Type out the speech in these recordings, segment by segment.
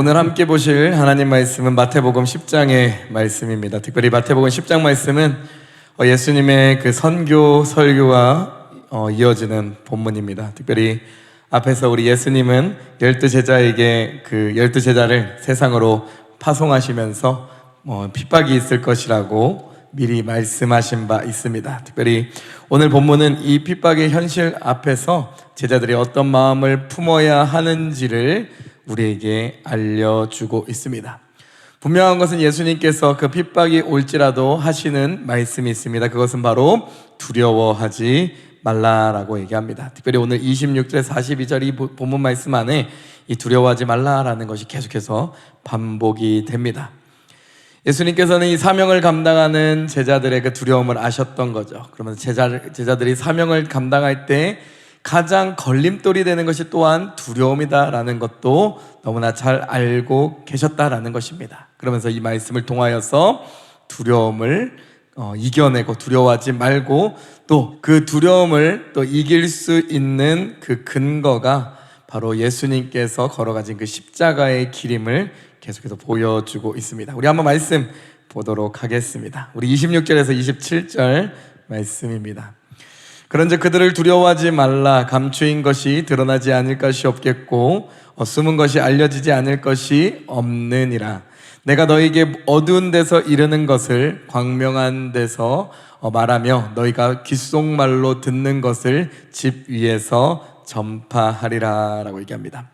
오늘 함께 보실 하나님 말씀은 마태복음 10장의 말씀입니다. 특별히 마태복음 10장 말씀은 예수님의 그 선교, 설교와 이어지는 본문입니다. 특별히 앞에서 우리 예수님은 12제자에게 그 12제자를 세상으로 파송하시면서 핍박이 있을 것이라고 미리 말씀하신 바 있습니다. 특별히 오늘 본문은 이 핍박의 현실 앞에서 제자들이 어떤 마음을 품어야 하는지를 우리에게 알려주고 있습니다. 분명한 것은 예수님께서 그 핍박이 올지라도 하시는 말씀이 있습니다. 그것은 바로 두려워하지 말라라고 얘기합니다. 특별히 오늘 26절 42절 이 본문 말씀 안에 이 두려워하지 말라라는 것이 계속해서 반복이 됩니다. 예수님께서는 이 사명을 감당하는 제자들의 그 두려움을 아셨던 거죠. 그러면서 제자들이 사명을 감당할 때 가장 걸림돌이 되는 것이 또한 두려움이다라는 것도 너무나 잘 알고 계셨다라는 것입니다. 그러면서 이 말씀을 통하여서 두려움을 이겨내고 두려워하지 말고 또 그 두려움을 또 이길 수 있는 그 근거가 바로 예수님께서 걸어가신 그 십자가의 길임을 계속해서 보여주고 있습니다. 우리 한번 말씀 보도록 하겠습니다. 우리 26절에서 27절 말씀입니다. 그런즉 그들을 두려워하지 말라. 감추인 것이 드러나지 않을 것이 없겠고 숨은 것이 알려지지 않을 것이 없느니라. 내가 너에게 어두운 데서 이르는 것을 광명한 데서 말하며 너희가 귓속말로 듣는 것을 집 위에서 전파하리라 라고 얘기합니다.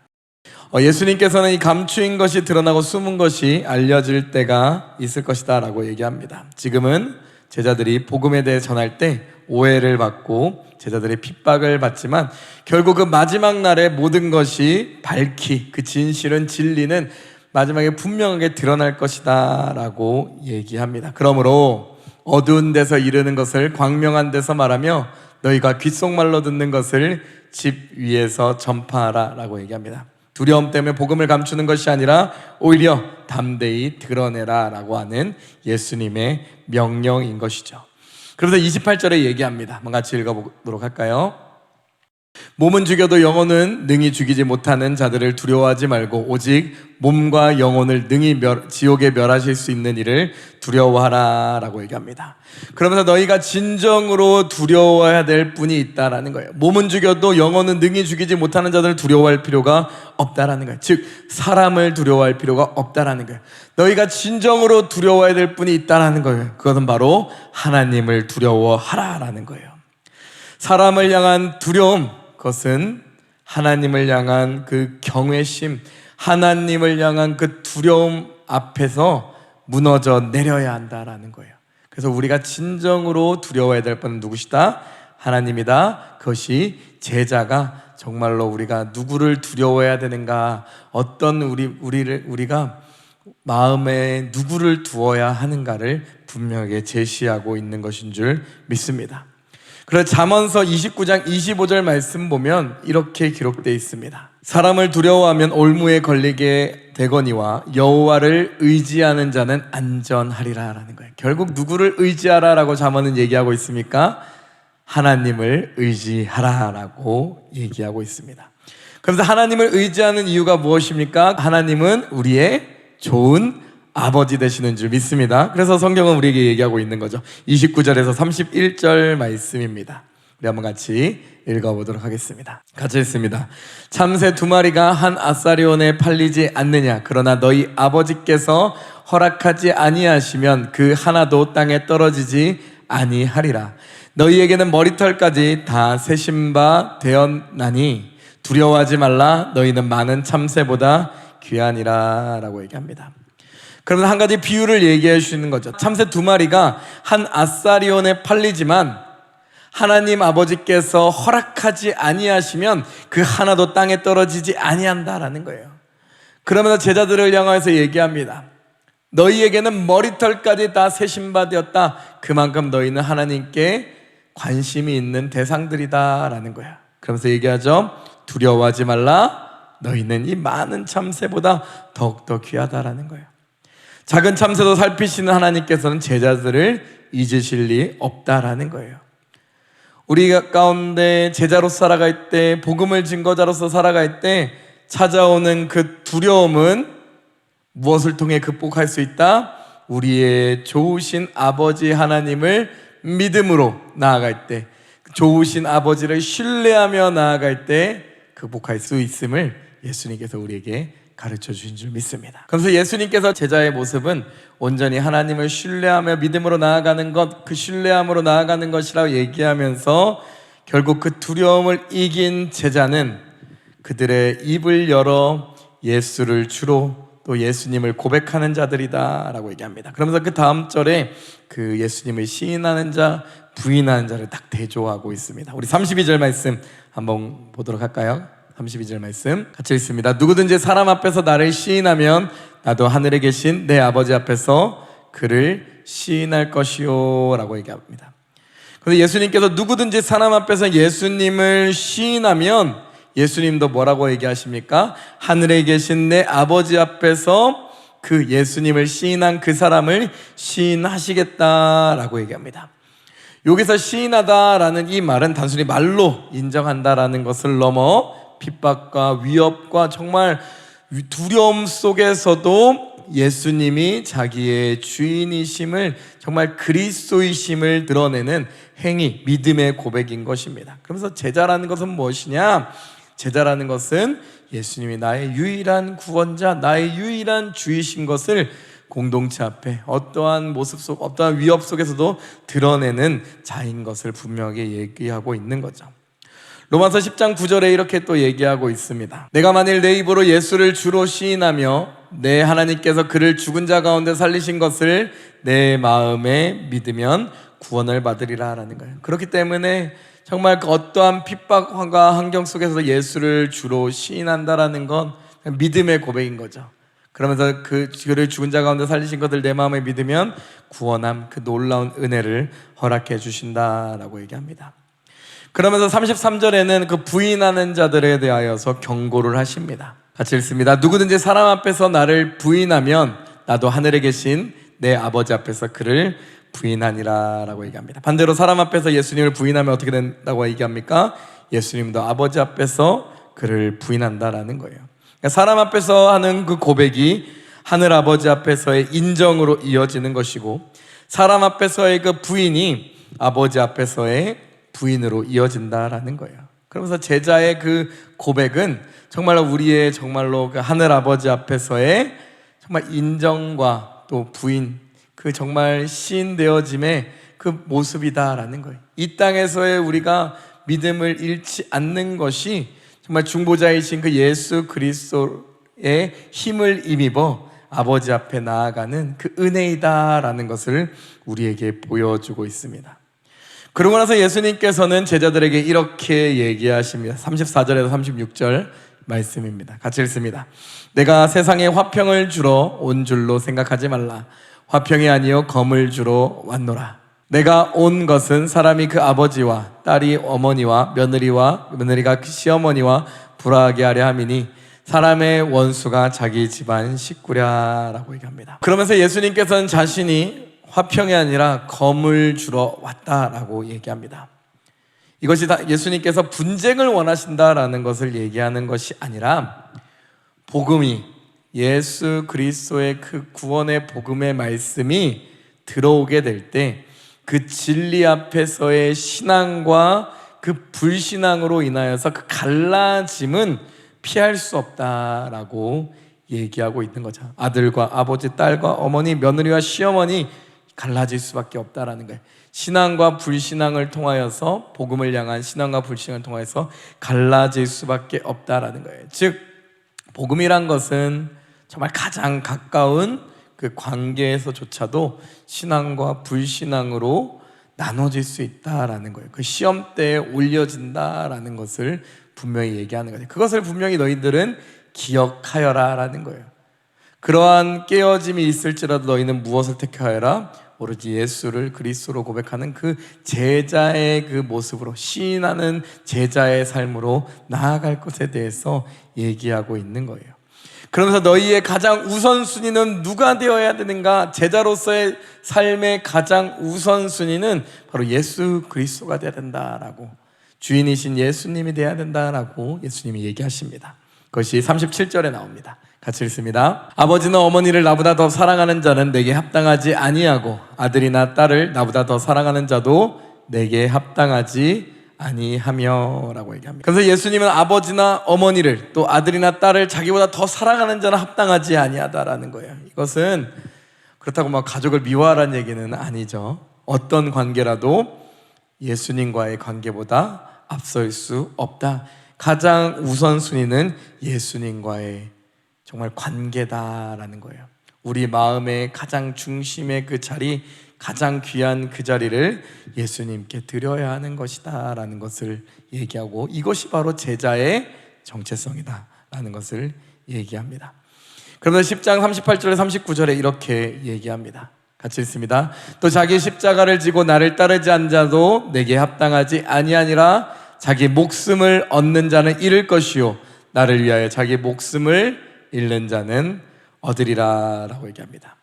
예수님께서는 이 감추인 것이 드러나고 숨은 것이 알려질 때가 있을 것이다 라고 얘기합니다. 지금은 제자들이 복음에 대해 전할 때 오해를 받고 제자들의 핍박을 받지만 결국 그 마지막 날에 모든 것이 밝히 그 진실은 진리는 마지막에 분명하게 드러날 것이다 라고 얘기합니다. 그러므로 어두운 데서 이르는 것을 광명한 데서 말하며 너희가 귓속말로 듣는 것을 집 위에서 전파하라 라고 얘기합니다. 두려움 때문에 복음을 감추는 것이 아니라 오히려 담대히 드러내라 라고 하는 예수님의 명령인 것이죠. 그래서 28절에 얘기합니다. 한번 같이 읽어보도록 할까요? 몸은 죽여도 영혼은 능히 죽이지 못하는 자들을 두려워하지 말고 오직 몸과 영혼을 능히 지옥에 멸하실 수 있는 이를 두려워하라 라고 얘기합니다. 그러면서 너희가 진정으로 두려워해야 될 분이 있다라는 거예요. 몸은 죽여도 영혼은 능히 죽이지 못하는 자들을 두려워할 필요가 없다라는 거예요. 즉 사람을 두려워할 필요가 없다라는 거예요. 너희가 진정으로 두려워해야 될 분이 있다라는 거예요. 그것은 바로 하나님을 두려워하라라는 거예요. 사람을 향한 두려움, 그것은 하나님을 향한 그 경외심, 하나님을 향한 그 두려움 앞에서 무너져 내려야 한다라는 거예요. 그래서 우리가 진정으로 두려워해야 될 분은 누구시다? 하나님이다. 그것이 제자가 정말로 우리가 누구를 두려워해야 되는가, 어떤 우리가 마음에 누구를 두어야 하는가를 분명하게 제시하고 있는 것인 줄 믿습니다. 그래서 잠언서 29장 25절 말씀 보면 이렇게 기록되어 있습니다. 사람을 두려워하면 올무에 걸리게 되거니와 여호와를 의지하는 자는 안전하리라 라는 거예요. 결국 누구를 의지하라라고 잠언은 얘기하고 있습니까? 하나님을 의지하라라고 얘기하고 있습니다. 그래서 하나님을 의지하는 이유가 무엇입니까? 하나님은 우리의 좋은 아버지 되시는 줄 믿습니다. 그래서 성경은 우리에게 얘기하고 있는 거죠. 29절에서 31절 말씀입니다. 우리 한번 같이 읽어보도록 하겠습니다. 같이 읽습니다. 참새 2마리가 한 아사리온에 팔리지 않느냐? 그러나 너희 아버지께서 허락하지 아니하시면 그 하나도 땅에 떨어지지 아니하리라. 너희에게는 머리털까지 다 세신 바 되었나니 두려워하지 말라. 너희는 많은 참새보다 귀하니라 라고 얘기합니다. 그러면 한 가지 비유를 얘기해 주시는 거죠. 참새 2마리가 한 아사리온에 팔리지만 하나님 아버지께서 허락하지 아니하시면 그 하나도 땅에 떨어지지 아니한다라는 거예요. 그러면서 제자들을 향해서 얘기합니다. 너희에게는 머리털까지 다 세신 바 되었다. 그만큼 너희는 하나님께 관심이 있는 대상들이다라는 거야. 그러면서 얘기하죠. 두려워하지 말라. 너희는 이 많은 참새보다 더욱더 귀하다라는 거예요. 작은 참새도 살피시는 하나님께서는 제자들을 잊으실 리 없다라는 거예요. 우리 가운데 제자로 살아갈 때, 복음을 증거자로서 살아갈 때 찾아오는 그 두려움은 무엇을 통해 극복할 수 있다? 우리의 좋으신 아버지 하나님을 믿음으로 나아갈 때, 좋으신 아버지를 신뢰하며 나아갈 때 극복할 수 있음을 예수님께서 우리에게 가르쳐 주신 줄 믿습니다. 그래서 예수님께서 제자의 모습은 온전히 하나님을 신뢰하며 믿음으로 나아가는 것, 그 신뢰함으로 나아가는 것이라고 얘기하면서 결국 그 두려움을 이긴 제자는 그들의 입을 열어 예수를 주로 또 예수님을 고백하는 자들이다 라고 얘기합니다. 그러면서 그 다음 절에 그 예수님을 시인하는 자, 부인하는 자를 딱 대조하고 있습니다. 우리 32절 말씀 한번 보도록 할까요? 32절 말씀 같이 읽습니다. 누구든지 사람 앞에서 나를 시인하면 나도 하늘에 계신 내 아버지 앞에서 그를 시인할 것이요 라고 얘기합니다. 그래서 예수님께서 누구든지 사람 앞에서 예수님을 시인하면 예수님도 뭐라고 얘기하십니까? 하늘에 계신 내 아버지 앞에서 그 예수님을 시인한 그 사람을 시인하시겠다라고 얘기합니다. 여기서 시인하다라는 이 말은 단순히 말로 인정한다라는 것을 넘어 핍박과 위협과 정말 두려움 속에서도 예수님이 자기의 주인이심을, 정말 그리스도이심을 드러내는 행위, 믿음의 고백인 것입니다. 그러면서 제자라는 것은 무엇이냐? 제자라는 것은 예수님이 나의 유일한 구원자, 나의 유일한 주이신 것을 공동체 앞에 어떠한 모습 속, 어떠한 위협 속에서도 드러내는 자인 것을 분명하게 얘기하고 있는 거죠. 로마서 10장 9절에 이렇게 또 얘기하고 있습니다. 내가 만일 내 입으로 예수를 주로 시인하며 내 하나님께서 그를 죽은 자 가운데 살리신 것을 내 마음에 믿으면 구원을 받으리라 라는 거예요. 그렇기 때문에 정말 그 어떠한 핍박과 환경 속에서 예수를 주로 시인한다라는 건 믿음의 고백인 거죠. 그러면서 그를 죽은 자 가운데 살리신 것을 내 마음에 믿으면 구원함, 그 놀라운 은혜를 허락해 주신다라고 얘기합니다. 그러면서 33절에는 그 부인하는 자들에 대하여서 경고를 하십니다. 같이 읽습니다. 누구든지 사람 앞에서 나를 부인하면 나도 하늘에 계신 내 아버지 앞에서 그를 부인하니라 라고 얘기합니다. 반대로 사람 앞에서 예수님을 부인하면 어떻게 된다고 얘기합니까? 예수님도 아버지 앞에서 그를 부인한다라는 거예요. 그러니까 사람 앞에서 하는 그 고백이 하늘 아버지 앞에서의 인정으로 이어지는 것이고, 사람 앞에서의 그 부인이 아버지 앞에서의 부인으로 이어진다라는 거예요. 그러면서 제자의 그 고백은 정말로 우리의 정말로 그 하늘 아버지 앞에서의 정말 인정과 또 부인, 그 정말 시인되어짐의 그 모습이다라는 거예요. 이 땅에서의 우리가 믿음을 잃지 않는 것이 정말 중보자이신 그 예수 그리스도의 힘을 힘입어 아버지 앞에 나아가는 그 은혜이다라는 것을 우리에게 보여주고 있습니다. 그러고 나서 예수님께서는 제자들에게 이렇게 얘기하십니다. 34절에서 36절 말씀입니다. 같이 읽습니다. 내가 세상에 화평을 주러 온 줄로 생각하지 말라. 화평이 아니요 검을 주러 왔노라. 내가 온 것은 사람이 그 아버지와 딸이 어머니와 며느리가 그 시어머니와 불화하게 하려 함이니 사람의 원수가 자기 집안 식구랴 라고 얘기합니다. 그러면서 예수님께서는 자신이 화평이 아니라 검을 주러 왔다라고 얘기합니다. 이것이 다 예수님께서 분쟁을 원하신다라는 것을 얘기하는 것이 아니라 복음이, 예수 그리스도의 그 구원의 복음의 말씀이 들어오게 될 때 그 진리 앞에서의 신앙과 그 불신앙으로 인하여서 그 갈라짐은 피할 수 없다라고 얘기하고 있는 거죠. 아들과 아버지, 딸과 어머니, 며느리와 시어머니 갈라질 수밖에 없다라는 거예요. 신앙과 불신앙을 통하여서, 복음을 향한 신앙과 불신앙을 통하여서 갈라질 수밖에 없다라는 거예요. 즉 복음이란 것은 정말 가장 가까운 그 관계에서조차도 신앙과 불신앙으로 나눠질 수 있다라는 거예요. 그 시험대에 올려진다라는 것을 분명히 얘기하는 거예요. 그것을 분명히 너희들은 기억하여라 라는 거예요. 그러한 깨어짐이 있을지라도 너희는 무엇을 택하여라? 오로지 예수를 그리스도로 고백하는 그 제자의 그 모습으로, 시인하는 제자의 삶으로 나아갈 것에 대해서 얘기하고 있는 거예요. 그러면서 너희의 가장 우선순위는 누가 되어야 되는가? 제자로서의 삶의 가장 우선순위는 바로 예수 그리스도가 되어야 된다라고, 주인이신 예수님이 되어야 된다라고 예수님이 얘기하십니다. 그것이 37절에 나옵니다. 같이 읽습니다. 아버지나 어머니를 나보다 더 사랑하는 자는 내게 합당하지 아니하고 아들이나 딸을 나보다 더 사랑하는 자도 내게 합당하지 아니하며 라고 얘기합니다. 그래서 예수님은 아버지나 어머니를 또 아들이나 딸을 자기보다 더 사랑하는 자는 합당하지 아니하다라는 거예요. 이것은 그렇다고 막 가족을 미워하라는 얘기는 아니죠. 어떤 관계라도 예수님과의 관계보다 앞설 수 없다. 가장 우선순위는 예수님과의 정말 관계다라는 거예요. 우리 마음의 가장 중심의 그 자리, 가장 귀한 그 자리를 예수님께 드려야 하는 것이다 라는 것을 얘기하고, 이것이 바로 제자의 정체성이다 라는 것을 얘기합니다. 그러면서 10장 38절에 39절에 이렇게 얘기합니다. 같이 읽습니다. 또 자기 십자가를 지고 나를 따르지 않는 자도 내게 합당하지 아니하니라. 자기 목숨을 얻는 자는 잃을 것이요 나를 위하여 자기 목숨을 잃는 자는 얻으리라 라고 얘기합니다.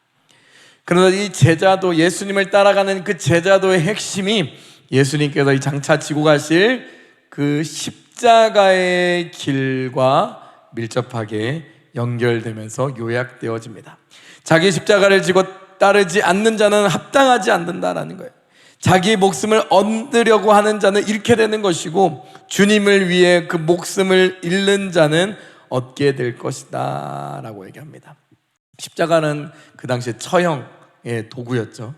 그러나 이 제자도, 예수님을 따라가는 그 제자도의 핵심이 예수님께서 이 장차 지고 가실 그 십자가의 길과 밀접하게 연결되면서 요약되어집니다. 자기 십자가를 지고 따르지 않는 자는 합당하지 않는다라는 거예요. 자기 목숨을 얻으려고 하는 자는 잃게 되는 것이고, 주님을 위해 그 목숨을 잃는 자는 얻게 될 것이다 라고 얘기합니다. 십자가는 그 당시에 처형의 도구였죠.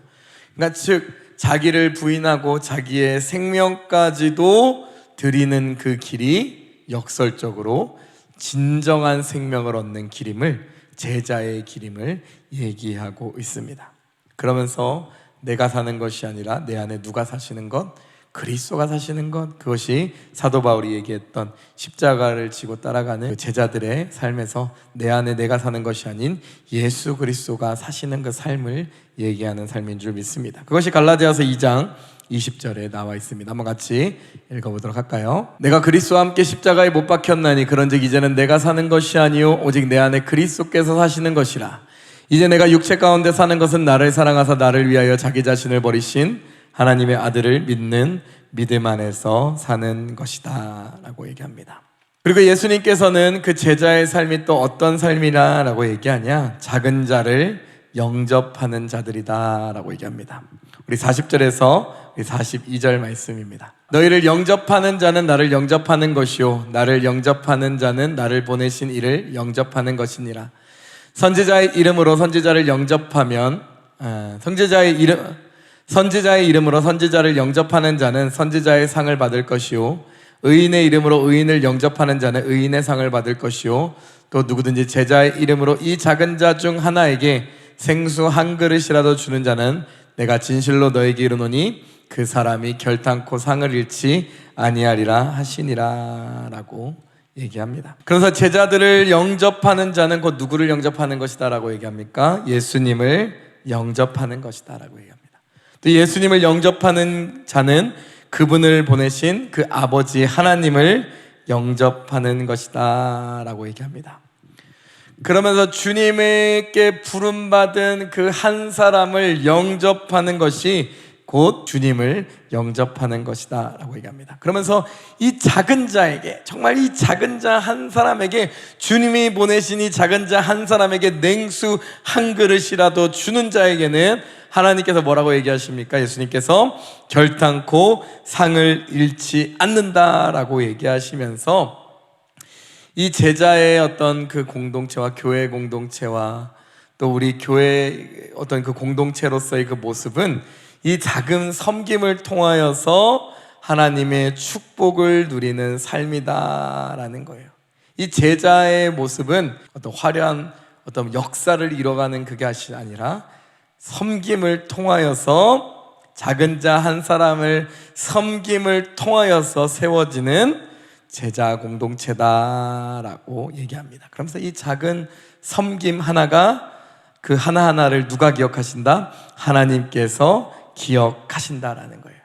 그러니까 즉 자기를 부인하고 자기의 생명까지도 드리는 그 길이 역설적으로 진정한 생명을 얻는 길임을, 제자의 길임을 얘기하고 있습니다. 그러면서 내가 사는 것이 아니라 내 안에 누가 사시는 것, 그리스도가 사시는 것, 그것이 사도 바울이 얘기했던 십자가를 지고 따라가는 그 제자들의 삶에서 내 안에 내가 사는 것이 아닌 예수 그리스도가 사시는 그 삶을 얘기하는 삶인 줄 믿습니다. 그것이 갈라디아서 2장 20절에 나와 있습니다. 한번 같이 읽어보도록 할까요? 내가 그리스도와 함께 십자가에 못 박혔나니 그런즉 이제는 내가 사는 것이 아니요 오직 내 안에 그리스도께서 사시는 것이라. 이제 내가 육체 가운데 사는 것은 나를 사랑하사 나를 위하여 자기 자신을 버리신 하나님의 아들을 믿는 믿음 안에서 사는 것이다 라고 얘기합니다. 그리고 예수님께서는 그 제자의 삶이 또 어떤 삶이라 라고 얘기하냐, 작은 자를 영접하는 자들이다 라고 얘기합니다. 우리 40절에서 우리 42절 말씀입니다. 너희를 영접하는 자는 나를 영접하는 것이요 나를 영접하는 자는 나를 보내신 이를 영접하는 것이니라. 선지자의 이름으로 선지자를 영접하면 선지자의 이름으로 선지자를 영접하는 자는 선지자의 상을 받을 것이요 의인의 이름으로 의인을 영접하는 자는 의인의 상을 받을 것이요 또 누구든지 제자의 이름으로 이 작은 자 중 하나에게 생수 한 그릇이라도 주는 자는 내가 진실로 너에게 이르노니 그 사람이 결탄코 상을 잃지 아니하리라 하시니라 라고 얘기합니다. 그래서 제자들을 영접하는 자는 곧 누구를 영접하는 것이다 라고 얘기합니까? 예수님을 영접하는 것이다 라고 얘기합니다. 또 예수님을 영접하는 자는 그분을 보내신 그 아버지 하나님을 영접하는 것이다 라고 얘기합니다. 그러면서 주님에게 부름받은 그 한 사람을 영접하는 것이 곧 주님을 영접하는 것이다 라고 얘기합니다. 그러면서 이 작은 자에게, 정말 이 작은 자 한 사람에게, 주님이 보내신 이 작은 자 한 사람에게 냉수 한 그릇이라도 주는 자에게는 하나님께서 뭐라고 얘기하십니까? 예수님께서 결탄코 상을 잃지 않는다라고 얘기하시면서 이 제자의 어떤 그 공동체와 교회 공동체와 또 우리 교회 어떤 그 공동체로서의 그 모습은 이 작은 섬김을 통하여서 하나님의 축복을 누리는 삶이다라는 거예요. 이 제자의 모습은 어떤 화려한 어떤 역사를 이뤄가는 그게 아니라 섬김을 통하여서, 작은 자 한 사람을 섬김을 통하여서 세워지는 제자 공동체다라고 얘기합니다. 그러면서 이 작은 섬김 하나가, 그 하나하나를 누가 기억하신다? 하나님께서 기억하신다라는 거예요.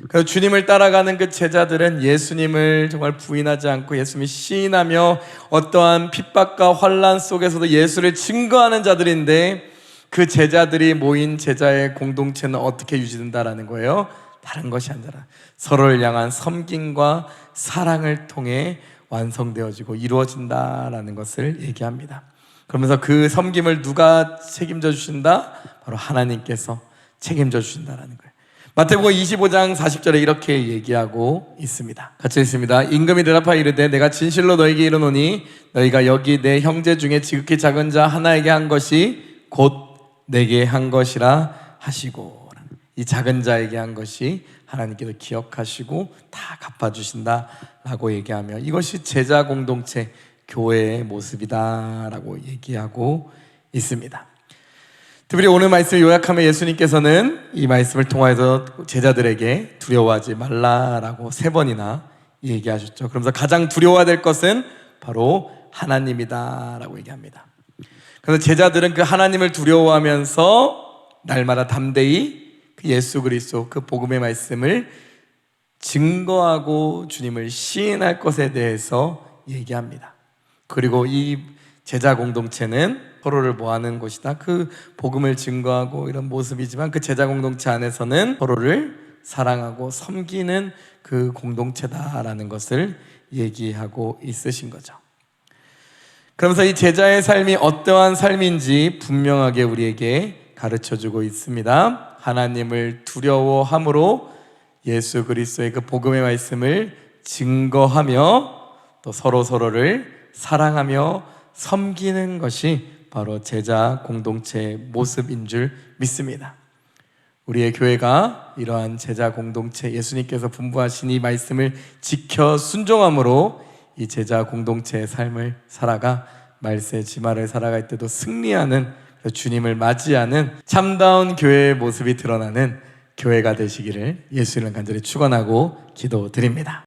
그래서 주님을 따라가는 그 제자들은 예수님을 정말 부인하지 않고 예수님을 시인하며 어떠한 핍박과 환난 속에서도 예수를 증거하는 자들인데, 그 제자들이 모인 제자의 공동체는 어떻게 유지된다라는 거예요? 다른 것이 아니라 서로를 향한 섬김과 사랑을 통해 완성되어지고 이루어진다라는 것을 얘기합니다. 그러면서 그 섬김을 누가 책임져 주신다? 바로 하나님께서 책임져 주신다라는 거예요. 마태복음 25장 40절에 이렇게 얘기하고 있습니다. 같이 읽습니다. 임금이 대답하여 이르되 내가 진실로 너에게 이르노니 너희가 여기 내 형제 중에 지극히 작은 자 하나에게 한 것이 곧 내게 한 것이라 하시고, 이 작은 자에게 한 것이 하나님께서 기억하시고 다 갚아주신다라고 얘기하며 이것이 제자 공동체 교회의 모습이다라고 얘기하고 있습니다. 특별히 오늘 말씀을 요약하면 예수님께서는 이 말씀을 통하여서 제자들에게 두려워하지 말라라고 3번이나 얘기하셨죠. 그러면서 가장 두려워야 될 것은 바로 하나님이다라고 얘기합니다. 그래서 제자들은 그 하나님을 두려워하면서 날마다 담대히 그 예수 그리스도 그 복음의 말씀을 증거하고 주님을 시인할 것에 대해서 얘기합니다. 그리고 이 제자 공동체는 서로를 뭐하는 곳이다? 그 복음을 증거하고 이런 모습이지만 그 제자 공동체 안에서는 서로를 사랑하고 섬기는 그 공동체다라는 것을 얘기하고 있으신 거죠. 그러면서 이 제자의 삶이 어떠한 삶인지 분명하게 우리에게 가르쳐주고 있습니다. 하나님을 두려워함으로 예수 그리스도의 그 복음의 말씀을 증거하며 또 서로를 사랑하며 섬기는 것이 바로 제자 공동체의 모습인 줄 믿습니다. 우리의 교회가 이러한 제자 공동체, 예수님께서 분부하신 이 말씀을 지켜 순종함으로 이 제자 공동체의 삶을 살아가 말세 지마를 살아갈 때도 승리하는, 주님을 맞이하는 참다운 교회의 모습이 드러나는 교회가 되시기를 예수님을 간절히 축원하고 기도드립니다.